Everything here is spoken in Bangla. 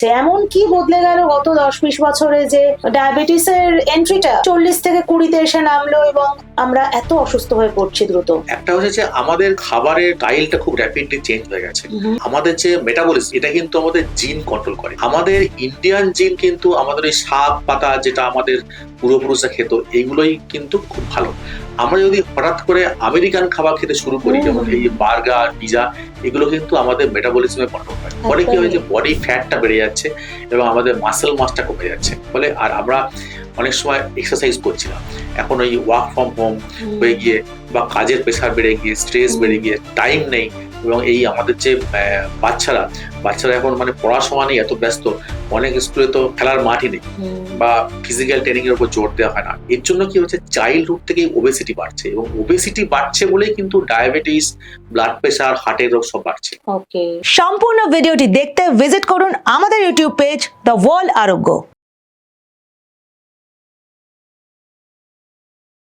এমন কি বদলে গেল গত 10-20 বছরে যে ডায়াবেটিসের এন্ট্রিটা 40 থেকে 20-তে এসে নামলো এবং আমরা এত অসুস্থ হয়ে পড়ছি দ্রুত। একটা হচ্ছে যে আমাদের খাবারের স্টাইলটা খুব র্যাপিডলি চেঞ্জ হয়ে গেছে। আমাদের যে মেটাবলিজম এটা কিন্তু আমাদের জিন কন্ট্রোল করে। আমাদের ইন্ডিয়ান জিন কিন্তু আমাদের এই শাক পাতা যেটা আমাদের পূর্বপুরুষরা খেত এগুলোই কিন্তু খুব ভালো। আমরা যদি হঠাৎ করে আমেরিকান খাবার খেতে শুরু করি, যেমন এই বার্গার পিজা, এগুলো কিন্তু আমাদের মেটাবলিজমে কন্ট্রোল করে। ফলে কি হয় যে বডি ফ্যাটটা বেড়ে যাচ্ছে এবং আমাদের মাসেল মাসটা কমে যাচ্ছে। ফলে আর আমরা অনেক সময় এক্সারসাইজ করছিলাম, এখন ওই ওয়ার্ক ফ্রম হোম হয়ে গিয়ে বা কাজের প্রেশার বেড়ে গিয়ে স্ট্রেস বেড়ে গিয়ে টাইম নেই, এবং এই আমাদের যে বাচ্চারা এখন মানে পড়াশোনা নিয়ে এত ব্যস্ত, অনেক স্কুলে তো খেলার মাঠই নেই বা ফিজিক্যাল ট্রেনিং এর উপর জোর দেওয়া হয় না। এর জন্য কি হচ্ছে, চাইল্ডহুড থেকেই ওবেসিটি বাড়ছে, এবং ওবেসিটি বাড়ছে বলেই কিন্তু ডায়াবেটিস, ব্লাড প্রেশার, হার্টের রোগ সব বাড়ছে। সম্পূর্ণ ভিডিওটি দেখতে ভিজিট করুন আমাদের ইউটিউব পেজ দ্য ওয়ার্ল্ড আরোগ্য।